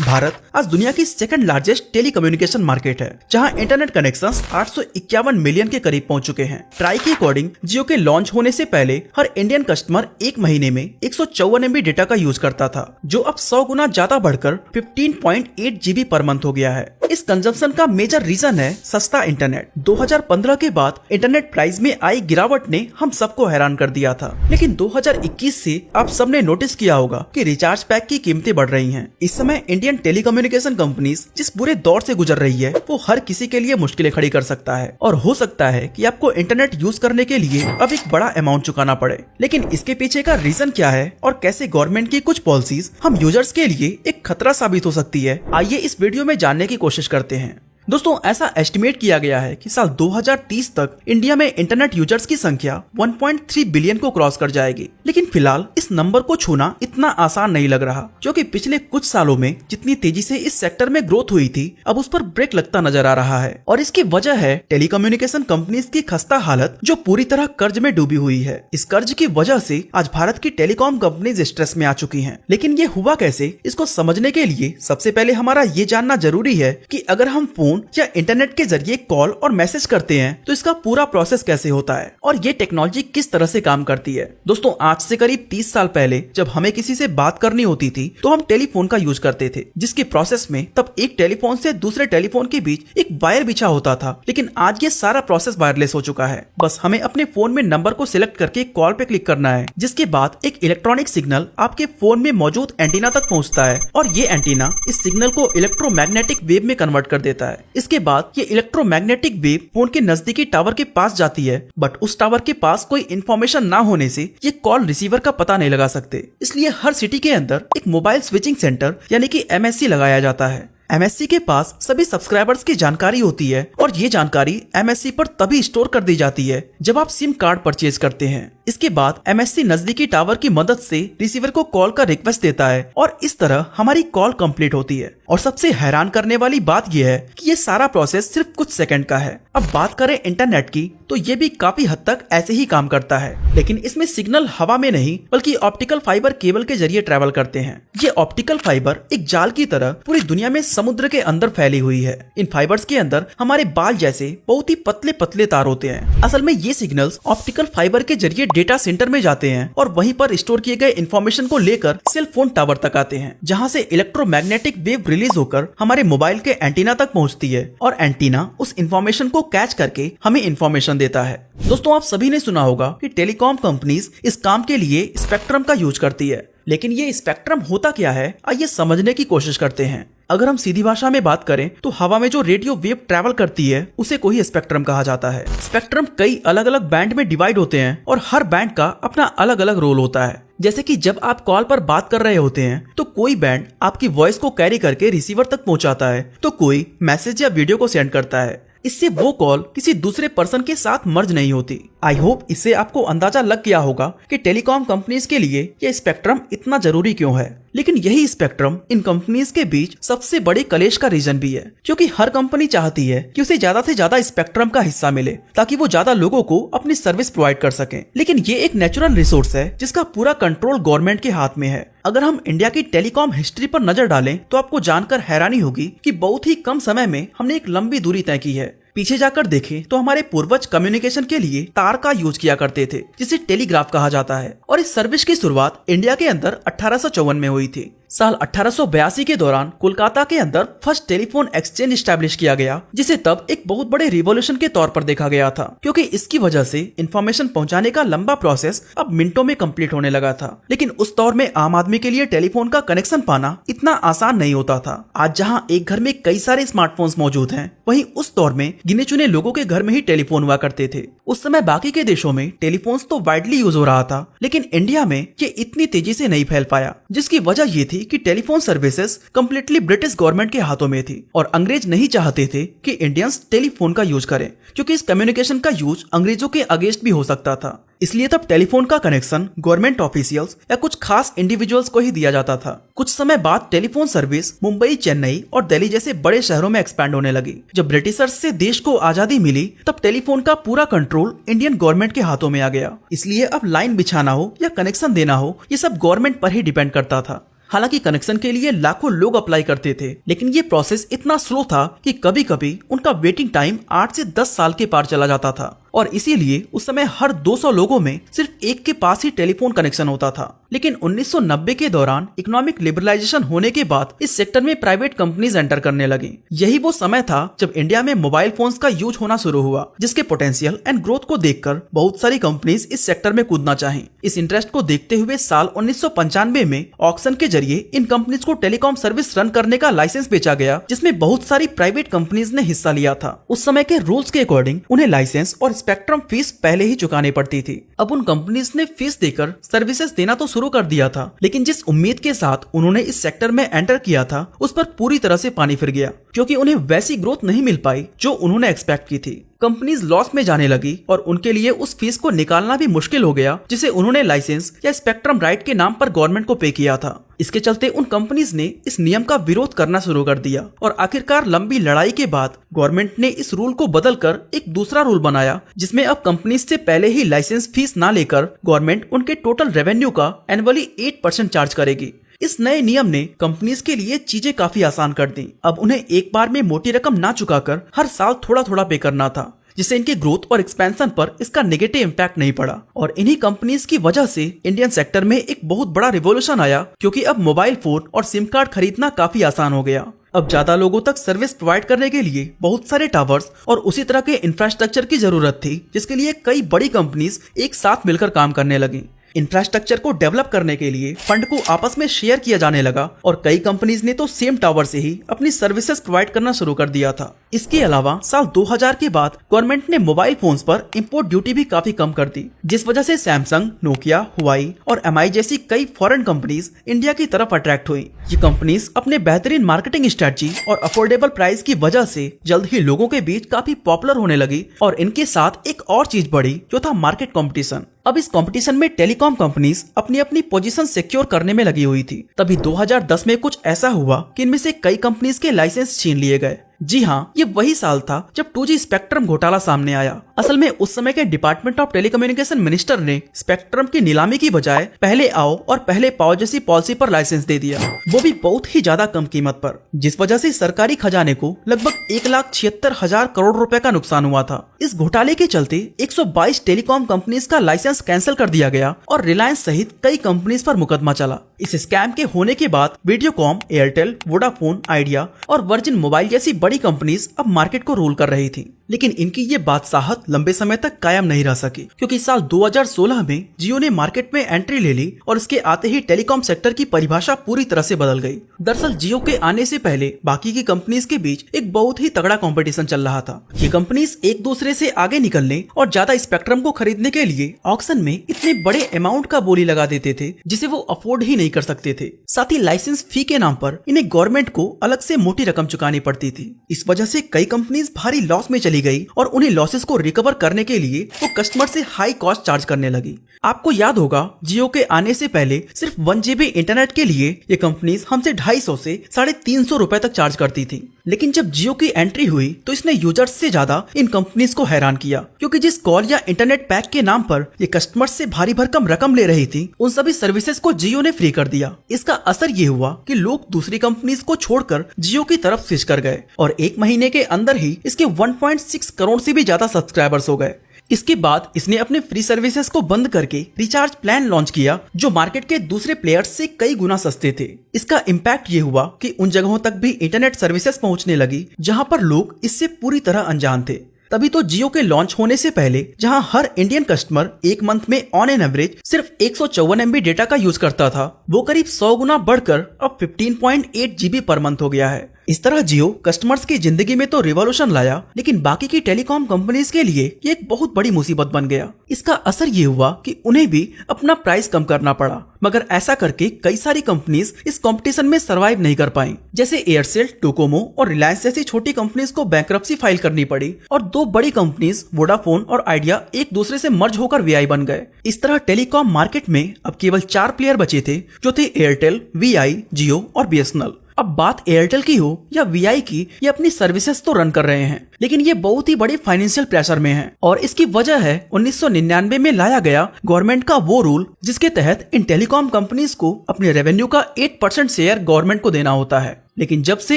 भारत आज दुनिया की सेकंड लार्जेस्ट टेलीकम्युनिकेशन मार्केट है, जहां इंटरनेट कनेक्शंस 851 मिलियन के करीब पहुंच चुके हैं। ट्राई के अकॉर्डिंग जियो के लॉन्च होने से पहले हर इंडियन कस्टमर एक महीने में 154 MB डेटा का यूज करता था, जो अब 100 गुना ज्यादा बढ़कर 15.8 GB पर मंथ हो गया है। इस कंजम्पशन का मेजर रीजन है सस्ता इंटरनेट। 2015 के बाद इंटरनेट प्राइस में आई गिरावट ने हम सबको हैरान कर दिया था, लेकिन 2021 से आप सबने नोटिस किया होगा कि रिचार्ज पैक की कीमतें बढ़ रही हैं। इस समय इंडियन टेलीकम्युनिकेशन कंपनीज जिस बुरे दौर से गुजर रही है, वो हर किसी के लिए मुश्किलें खड़ी कर सकता है और हो सकता है कि आपको इंटरनेट यूज करने के लिए अब एक बड़ा अमाउंट चुकाना पड़े। लेकिन इसके पीछे का रीजन क्या है और कैसे गवर्नमेंट की कुछ पॉलिसीज हम यूजर्स के लिए एक खतरा साबित हो सकती है, आइए इस वीडियो में जानने की कोशिश करते हैं। दोस्तों, ऐसा एस्टिमेट किया गया है कि साल 2030 तक इंडिया में इंटरनेट यूजर्स की संख्या 1.3 बिलियन को क्रॉस कर जाएगी। लेकिन फिलहाल इस नंबर को छूना इतना आसान नहीं लग रहा, क्योंकि पिछले कुछ सालों में जितनी तेजी से इस सेक्टर में ग्रोथ हुई थी, अब उस पर ब्रेक लगता नजर आ रहा है। और इसकी वजह है टेलीकम्युनिकेशन कंपनीज की खस्ता हालत, जो पूरी तरह कर्ज में डूबी हुई है। इस कर्ज की वजह से आज भारत की टेलीकॉम कंपनीज स्ट्रेस में आ चुकी हैं। लेकिन ये हुआ कैसे, इसको समझने के लिए सबसे पहले हमारा ये जानना जरूरी है कि अगर हम फोन या इंटरनेट के जरिए कॉल और मैसेज करते हैं तो इसका पूरा प्रोसेस कैसे होता है और ये टेक्नोलॉजी किस तरह से काम करती है। दोस्तों, आज से करीब 30 साल पहले जब हमें किसी से बात करनी होती थी तो हम टेलीफोन का यूज करते थे, जिसके प्रोसेस में तब एक टेलीफोन से दूसरे टेलीफोन के बीच एक वायर बिछा होता था। लेकिन आज ये सारा प्रोसेस वायरलेस हो चुका है। बस हमें अपने फोन में नंबर को सिलेक्ट करके कॉल पे क्लिक करना है, जिसके बाद एक इलेक्ट्रॉनिक सिग्नल आपके फोन में मौजूद एंटीना तक पहुंचता है और ये एंटीना इस सिग्नल को इलेक्ट्रोमैग्नेटिक वेव में कन्वर्ट कर देता है। इसके बाद ये इलेक्ट्रोमैग्नेटिक वेव फोन के नजदीकी टावर के पास जाती है, बट उस टावर के पास कोई इंफॉर्मेशन ना होने से ये कॉल रिसीवर का पता नहीं लगा सकते। इसलिए हर सिटी के अंदर एक मोबाइल स्विचिंग सेंटर यानी कि MSC लगाया जाता है। MSC के पास सभी सब्सक्राइबर्स की जानकारी होती है और ये जानकारी MSC पर तभी स्टोर कर दी जाती है जब आप सिम कार्ड परचेज करते हैं। इसके बाद MSC नजदीकी टावर की मदद से रिसीवर को कॉल का रिक्वेस्ट देता है और इस तरह हमारी कॉल कंप्लीट होती है। और सबसे हैरान करने वाली बात यह है कि ये सारा प्रोसेस सिर्फ कुछ सेकंड का है। अब बात करें इंटरनेट की, तो ये भी काफी हद तक ऐसे ही काम करता है, लेकिन इसमें सिग्नल हवा में नहीं बल्कि ऑप्टिकल फाइबर केबल के जरिए ट्रेवल करते हैं। ये ऑप्टिकल फाइबर एक जाल की तरह पूरी दुनिया में समुद्र के अंदर फैली हुई है। इन फाइबर्स के अंदर हमारे बाल जैसे बहुत ही पतले पतले तार होते हैं। असल में ये सिग्नल्स ऑप्टिकल फाइबर के जरिए डेटा सेंटर में जाते हैं और वहीं पर स्टोर किए गए इंफॉर्मेशन को लेकर सेल फोन टावर तक आते हैं, जहां से इलेक्ट्रोमैग्नेटिक वेव रिलीज होकर हमारे मोबाइल के एंटीना तक पहुंचती है और एंटीना उस इंफॉर्मेशन को कैच करके हमें इंफॉर्मेशन देता है। दोस्तों, आप सभी ने सुना होगा कि टेलीकॉम कंपनीज इस काम के लिए स्पेक्ट्रम का यूज करती है। लेकिन ये स्पेक्ट्रम होता क्या है, आइए समझने की कोशिश करते हैं। अगर हम सीधी भाषा में बात करें तो हवा में जो रेडियो वेव ट्रैवल करती है उसे कोई स्पेक्ट्रम कहा जाता है। स्पेक्ट्रम कई अलग अलग बैंड में डिवाइड होते हैं और हर बैंड का अपना अलग अलग रोल होता है। जैसे कि जब आप कॉल पर बात कर रहे होते हैं तो कोई बैंड आपकी वॉइस को कैरी करके रिसीवर तक पहुंचाता है, तो कोई मैसेज या वीडियो को सेंड करता है। इससे वो कॉल किसी दूसरे पर्सन के साथ मर्ज नहीं होती। आई होप इससे आपको अंदाजा लग गया होगा कि टेलीकॉम कंपनीज के लिए ये स्पेक्ट्रम इतना जरूरी क्यों है। लेकिन यही स्पेक्ट्रम इन कंपनीज के बीच सबसे बड़े कलेश का रीजन भी है, क्योंकि हर कंपनी चाहती है कि उसे ज्यादा से ज्यादा स्पेक्ट्रम का हिस्सा मिले ताकि वो ज्यादा लोगों को अपनी सर्विस प्रोवाइड कर सकें। लेकिन ये एक नेचुरल रिसोर्स है जिसका पूरा कंट्रोल गवर्नमेंट के हाथ में है। अगर हम इंडिया की टेलीकॉम हिस्ट्री पर नजर डालें तो आपको जानकर हैरानी होगी कि बहुत ही कम समय में हमने एक लंबी दूरी तय की है। पीछे जाकर देखें तो हमारे पूर्वज कम्युनिकेशन के लिए तार का यूज किया करते थे, जिसे टेलीग्राफ कहा जाता है। और इस सर्विस की शुरुआत इंडिया के अंदर 1854 में हुई थी। साल 1882 के दौरान कोलकाता के अंदर फर्स्ट टेलीफोन एक्सचेंज स्टैब्लिश किया गया, जिसे तब एक बहुत बड़े रिवॉल्यूशन के तौर पर देखा गया था, क्योंकि इसकी वजह से इंफॉर्मेशन पहुंचाने का लंबा प्रोसेस अब मिनटों में कंप्लीट होने लगा था। लेकिन उस दौर में आम आदमी के लिए टेलीफोन का कनेक्शन पाना इतना आसान नहीं होता था। आज जहाँ एक घर में कई सारे स्मार्टफोन्स मौजूद हैं, वहीं उस दौर में गिने चुने लोगों के घर में ही टेलीफोन हुआ करते थे। उस समय बाकी के देशों में टेलीफोन्स तो वाइडली यूज हो रहा था, लेकिन इंडिया में ये इतनी तेजी से नहीं फैल पाया, जिसकी वजह ये थी कि telephone services completely British government के हाथों में थी और अंग्रेज नहीं चाहते थे कि इंडियंस टेलीफोन का यूज करें, क्योंकि इस कम्युनिकेशन का यूज अंग्रेजों के अगेंस्ट भी हो सकता था। इसलिए तब टेलीफोन का कनेक्शन गवर्नमेंट ऑफिशियल्स या कुछ खास इंडिविजुअल्स को ही दिया जाता था। कुछ समय बाद टेलीफोन सर्विस मुंबई, चेन्नई और दिल्ली जैसे बड़े शहरों में एक्सपैंड होने लगी। जब ब्रिटिशर्स से देश को आजादी मिली तब टेलीफोन का पूरा कंट्रोल इंडियन गवर्नमेंट के हाथों में आ गया। इसलिए अब लाइन बिछाना हो या कनेक्शन देना हो, ये सब गवर्नमेंट पर ही डिपेंड करता था। हालांकि कनेक्शन के लिए लाखों लोग अप्लाई करते थे, लेकिन ये प्रोसेस इतना स्लो था कि कभी कभी उनका वेटिंग टाइम 8 से 10 साल के पार चला जाता था। और इसीलिए उस समय हर 200 लोगों में सिर्फ एक के पास ही टेलीफोन कनेक्शन होता था। लेकिन 1990 के दौरान इकोनॉमिक लिबरलाइजेशन होने के बाद इस सेक्टर में प्राइवेट कंपनीज एंटर करने लगी। यही वो समय था जब इंडिया में मोबाइल फोन्स का यूज होना शुरू हुआ, जिसके पोटेंशियल एंड ग्रोथ को देखकर बहुत सारी कंपनीज इस सेक्टर में कूदना चाहीं। इस इंटरेस्ट को देखते हुए साल 1995 में ऑक्शन के जरिए इन कंपनीज को टेलीकॉम सर्विस रन करने का लाइसेंस बेचा गया, जिसमें बहुत सारी प्राइवेट कंपनीज ने हिस्सा लिया था। उस समय के रूल्स के अकॉर्डिंग उन्हें लाइसेंस और स्पेक्ट्रम फीस पहले ही चुकानी पड़ती थी। अब उन कंपनीज ने फीस देकर सर्विसेज देना तो शुरू कर दिया था, लेकिन जिस उम्मीद के साथ उन्होंने इस सेक्टर में एंटर किया था उस पर पूरी तरह से पानी फिर गया, क्योंकि उन्हें वैसी ग्रोथ नहीं मिल पाई जो उन्होंने एक्सपेक्ट की थी। कंपनीज लॉस में जाने लगी और उनके लिए उस फीस को निकालना भी मुश्किल हो गया जिसे उन्होंने लाइसेंस या स्पेक्ट्रम राइट के नाम पर गवर्नमेंट को पे किया था। इसके चलते उन कंपनीज ने इस नियम का विरोध करना शुरू कर दिया और आखिरकार लंबी लड़ाई के बाद गवर्नमेंट ने इस रूल को बदलकर एक दूसरा रूल बनाया, जिसमें अब कंपनीज से पहले ही लाइसेंस फीस ना लेकर गवर्नमेंट उनके टोटल रेवेन्यू का एनुअली 8% चार्ज करेगी। इस नए नियम ने कंपनीज के लिए चीजें काफी आसान कर दी। अब उन्हें एक बार में मोटी रकम ना चुकाकर हर साल थोड़ा थोड़ा पे करना था, जिससे इनके ग्रोथ और एक्सपेंशन पर इसका नेगेटिव इम्पैक्ट नहीं पड़ा। और इन्हीं कंपनीज की वजह से इंडियन सेक्टर में एक बहुत बड़ा रिवॉल्यूशन आया, क्योंकि अब मोबाइल फोन और सिम कार्ड खरीदना काफी आसान हो गया। अब ज्यादा लोगों तक सर्विस प्रोवाइड करने के लिए बहुत सारे टावर्स और उसी तरह के इंफ्रास्ट्रक्चर की जरूरत थी, जिसके लिए कई बड़ी कंपनीज एक साथ मिलकर काम करने लगी। इंफ्रास्ट्रक्चर को डेवलप करने के लिए फंड को आपस में शेयर किया जाने लगा और कई कंपनीज ने तो सेम टावर से ही अपनी सर्विसेज प्रोवाइड करना शुरू कर दिया था। इसके अलावा साल 2000 के बाद गवर्नमेंट ने मोबाइल फोन्स पर इंपोर्ट ड्यूटी भी काफी कम कर दी, जिस वजह से सैमसंग, नोकिया, हुआई और MI जैसी कई फॉरेन कंपनीज इंडिया की तरफ अट्रैक्ट हुई। ये कंपनीज अपने बेहतरीन मार्केटिंग स्ट्रेटजी और अफोर्डेबल प्राइस की वजह से जल्द ही लोगों के बीच काफी पॉपुलर होने लगी और इनके साथ एक और चीज बढ़ी जो था मार्केट कॉम्पिटिशन। अब इस कंपटीशन में टेलीकॉम कंपनीज अपनी अपनी पोजीशन सिक्योर करने में लगी हुई थी। तभी 2010 में कुछ ऐसा हुआ कि इनमें से कई कंपनीज के लाइसेंस छीन लिए गए। जी हाँ, ये वही साल था जब 2G स्पेक्ट्रम घोटाला सामने आया। असल में उस समय के डिपार्टमेंट ऑफ टेलीकम्युनिकेशन मिनिस्टर ने स्पेक्ट्रम की नीलामी की बजाय पहले आओ और पहले पाओ जैसी पॉलिसी पर लाइसेंस दे दिया, वो भी बहुत ही ज्यादा कम कीमत पर, जिस वजह से सरकारी खजाने को लगभग 1,76,000 करोड़ रुपए का नुकसान हुआ था। इस घोटाले के चलते 122 टेलीकॉम कंपनीज का लाइसेंस कैंसिल कर दिया गया और रिलायंस सहित कई कंपनीज पर मुकदमा चला। इस स्कैम के होने के बाद वीडियोकॉम, एयरटेल, वोडाफोन, आइडिया और वर्जिन मोबाइल जैसी बड़ी कंपनीज अब मार्केट को रूल कर रही थी। लेकिन इनकी ये बादशाहत लंबे समय तक कायम नहीं रह सकी, क्योंकि साल 2016 में जियो ने मार्केट में एंट्री ले ली और इसके आते ही टेलीकॉम सेक्टर की परिभाषा पूरी तरह से बदल गई। दरअसल जियो के आने से पहले बाकी की कंपनीज के बीच एक बहुत ही तगड़ा कंपटीशन चल रहा था। ये कंपनीज एक दूसरे से आगे निकलने और ज्यादा स्पेक्ट्रम को खरीदने के लिए ऑक्शन में इतने बड़े अमाउंट का बोली लगा देते थे जिसे वो अफोर्ड ही नहीं कर सकते थे। साथ ही लाइसेंस फी के नाम पर इन्हें गवर्नमेंट को अलग से मोटी रकम चुकानी पड़ती थी। इस वजह से कई कंपनीज भारी लॉस में चली गई और उन्हें लॉसेस को रिकवर करने के लिए वो कस्टमर से हाई कॉस्ट चार्ज करने लगी। आपको याद होगा, जियो के आने से पहले सिर्फ 1 GB इंटरनेट के लिए ये कंपनीज हमसे 250 से 350 रुपए तक चार्ज करती थी। लेकिन जब जियो की एंट्री हुई तो इसने यूजर्स से ज्यादा इन कंपनीज को हैरान किया, क्योंकि जिस कॉल या इंटरनेट पैक के नाम पर ये कस्टमर्स से भारी भरकम रकम ले रही थी, उन सभी सर्विसेज को जियो ने फ्री कर दिया। इसका असर ये हुआ कि लोग दूसरी कंपनीज को छोड़कर जियो की तरफ स्विच कर गए और 1 महीने के अंदर ही इसके 1.6 करोड़ से भी ज्यादा सब्सक्राइबर्स हो गए। इसके बाद इसने अपने फ्री सर्विसेज को बंद करके रिचार्ज प्लान लॉन्च किया, जो मार्केट के दूसरे प्लेयर्स से कई गुना सस्ते थे। इसका इम्पैक्ट ये हुआ कि उन जगहों तक भी इंटरनेट सर्विसेज पहुंचने लगी जहां पर लोग इससे पूरी तरह अनजान थे। तभी तो जियो के लॉन्च होने से पहले जहां हर इंडियन कस्टमर एक मंथ में ऑन एन एवरेज सिर्फ 154 MB डेटा का यूज करता था, वो करीब 100 गुना बढ़कर अब 15.8 GB पर मंथ हो गया है। इस तरह जियो कस्टमर्स की जिंदगी में तो रिवॉल्यूशन लाया, लेकिन बाकी की टेलीकॉम कंपनीज के लिए ये एक बहुत बड़ी मुसीबत बन गया। इसका असर ये हुआ कि उन्हें भी अपना प्राइस कम करना पड़ा, मगर ऐसा करके कई सारी कंपनीज इस कंपटीशन में सरवाइव नहीं कर पाई। जैसे एयरसेल, डोकोमो और रिलायंस जैसी छोटी कंपनीज को बैंकरप्सी फाइल करनी पड़ी और 2 बड़ी कंपनीज वोडाफोन और आइडिया एक दूसरे से मर्ज होकर VI बन गए। इस तरह टेलीकॉम मार्केट में अब केवल 4 प्लेयर बचे थे, जो थे एयरटेल, VI, जियो और BSNL। अब बात एयरटेल की हो या VI की, ये अपनी सर्विसेज तो रन कर रहे हैं, लेकिन ये बहुत ही बड़े फाइनेंशियल प्रेशर में है और इसकी वजह है 1999 में लाया गया गवर्नमेंट का वो रूल जिसके तहत इन टेलीकॉम कंपनीज को अपने रेवेन्यू का 8% शेयर गवर्नमेंट को देना होता है। लेकिन जब से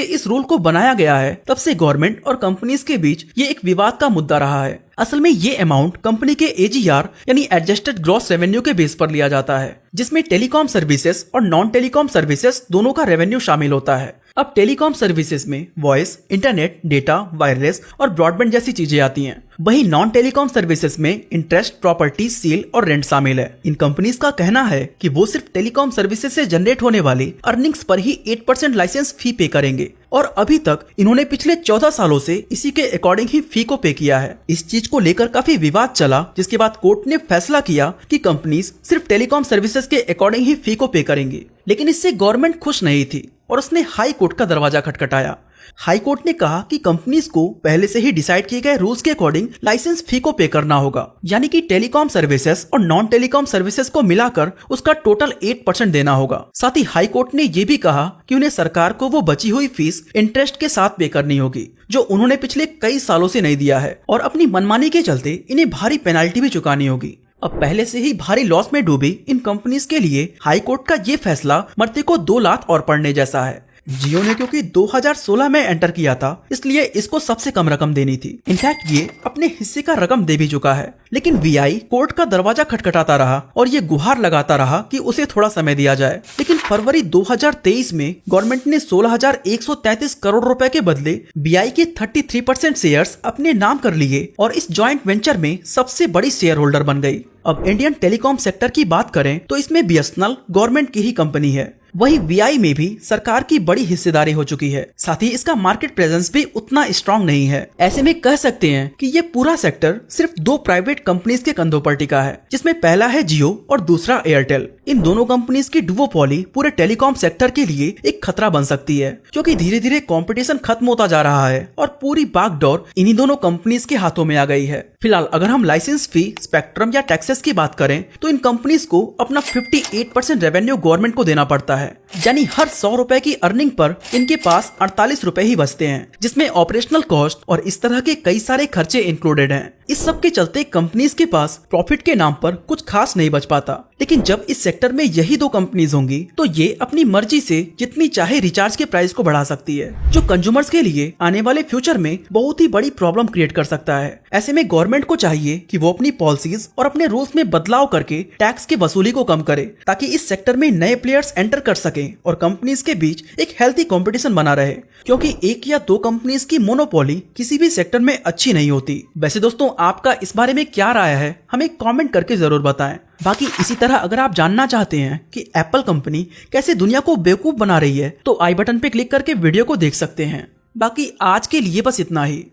इस रूल को बनाया गया है तब से गवर्नमेंट और कंपनीज के बीच ये एक विवाद का मुद्दा रहा है। असल में ये अमाउंट कंपनी के AGR यानी एडजस्टेड ग्रॉस रेवेन्यू के बेस पर लिया जाता है, जिसमें टेलीकॉम सर्विसेज और नॉन टेलीकॉम सर्विसेज दोनों का रेवेन्यू शामिल होता है। अब टेलीकॉम सर्विसेज में वॉइस, इंटरनेट, डेटा, वायरलेस और ब्रॉडबैंड जैसी चीजें आती हैं। वहीं नॉन टेलीकॉम सर्विसेज में इंटरेस्ट, प्रॉपर्टी, सेल और रेंट शामिल है। इन कंपनीज का कहना है कि वो सिर्फ टेलीकॉम सर्विसेज से जनरेट होने वाली अर्निंग्स पर ही 8% लाइसेंस फी पे करेंगे और अभी तक इन्होंने पिछले 14 सालों से इसी के अकॉर्डिंग ही फी को पे किया है। इस चीज को लेकर काफी विवाद चला, जिसके बाद कोर्ट ने फैसला किया कि कंपनीज सिर्फ टेलीकॉम सर्विसेज के अकॉर्डिंग ही फी को पे करेंगी। लेकिन इससे गवर्नमेंट खुश नहीं थी और उसने हाई कोर्ट का दरवाजा खटखटाया। हाई कोर्ट ने कहा कि कंपनीज को पहले से ही डिसाइड किए गए रूल्स के अकॉर्डिंग लाइसेंस फी को पे करना होगा, यानी कि टेलीकॉम सर्विसेज और नॉन टेलीकॉम सर्विसेज को मिलाकर उसका टोटल 8% देना होगा। साथ ही हाई कोर्ट ने ये भी कहा कि उन्हें सरकार को वो बची हुई फीस इंटरेस्ट के साथ पे करनी होगी, जो उन्होंने पिछले कई सालों से नहीं दिया है और अपनी मनमानी के चलते इन्हें भारी पेनाल्टी भी चुकानी होगी। अब पहले से ही भारी लॉस में डूबी इन कंपनीज के लिए हाई कोर्ट का ये फैसला मरते को 2 लाख और पड़ने जैसा है। जियो ने क्योंकि 2016 में एंटर किया था, इसलिए इसको सबसे कम रकम देनी थी। इनफैक्ट ये अपने हिस्से का रकम दे भी चुका है, लेकिन VI कोर्ट का दरवाजा खटखटाता रहा और ये गुहार लगाता रहा कि उसे थोड़ा समय दिया जाए। लेकिन फरवरी 2023 में गवर्नमेंट ने 16,133 करोड़ रुपए के बदले VI के 33% शेयर्स अपने नाम कर लिए और इस जॉइंट वेंचर में सबसे बड़ी शेयर होल्डर बन गई। अब इंडियन टेलीकॉम सेक्टर की बात करें तो इसमें BSNL गवर्नमेंट की ही कंपनी है। वही VI में भी सरकार की बड़ी हिस्सेदारी हो चुकी है। साथ ही इसका मार्केट प्रेजेंस भी उतना स्ट्रांग नहीं है। ऐसे में कह सकते हैं कि ये पूरा सेक्टर सिर्फ 2 प्राइवेट कंपनीज के कंधों पर टिका है, जिसमें पहला है जियो और दूसरा एयरटेल। इन दोनों कंपनीज की डुओपोली पूरे टेलीकॉम सेक्टर के लिए एक खतरा बन सकती है, क्योंकि धीरे धीरे कंपटीशन खत्म होता जा रहा है और पूरी बागडोर इन्हीं दोनों कंपनीज के हाथों में आ गई है। फिलहाल अगर हम लाइसेंस फी, स्पेक्ट्रम या टैक्सेस की बात करें तो इन कंपनीज को अपना 58% रेवेन्यू गवर्नमेंट को देना पड़ता है, यानी हर 100 रुपए की अर्निंग पर इनके पास 48 रुपए ही बचते हैं, जिसमें ऑपरेशनल कॉस्ट और इस तरह के कई सारे खर्चे इंक्लूडेड हैं। इस सब के चलते कंपनीज के पास प्रॉफिट के नाम पर कुछ खास नहीं बच पाता। लेकिन जब इस सेक्टर में यही 2 कंपनीज होंगी तो ये अपनी मर्जी से जितनी चाहे रिचार्ज के प्राइस को बढ़ा सकती है, जो कंज्यूमर्स के लिए आने वाले फ्यूचर में बहुत ही बड़ी प्रॉब्लम क्रिएट कर सकता है। ऐसे में गवर्नमेंट को चाहिए कि वो अपनी पॉलिसीज और अपने रूल्स में बदलाव करके टैक्स की वसूली को कम करे, ताकि इस सेक्टर में नए प्लेयर्स एंटर कर सकें और कंपनीज के बीच एक हेल्थी कंपटीशन बना रहे, क्योंकि 1 या 2 कंपनीज की मोनोपोली किसी भी सेक्टर में अच्छी नहीं होती। वैसे दोस्तों, आपका इस बारे में क्या राय है, हमें कमेंट करके जरूर बताएं। बाकी इसी तरह अगर आप जानना चाहते हैं कि एप्पल कंपनी कैसे दुनिया को बेवकूफ बना रही है तो आई बटन पे क्लिक करके वीडियो को देख सकते हैं। बाकी आज के लिए बस इतना ही।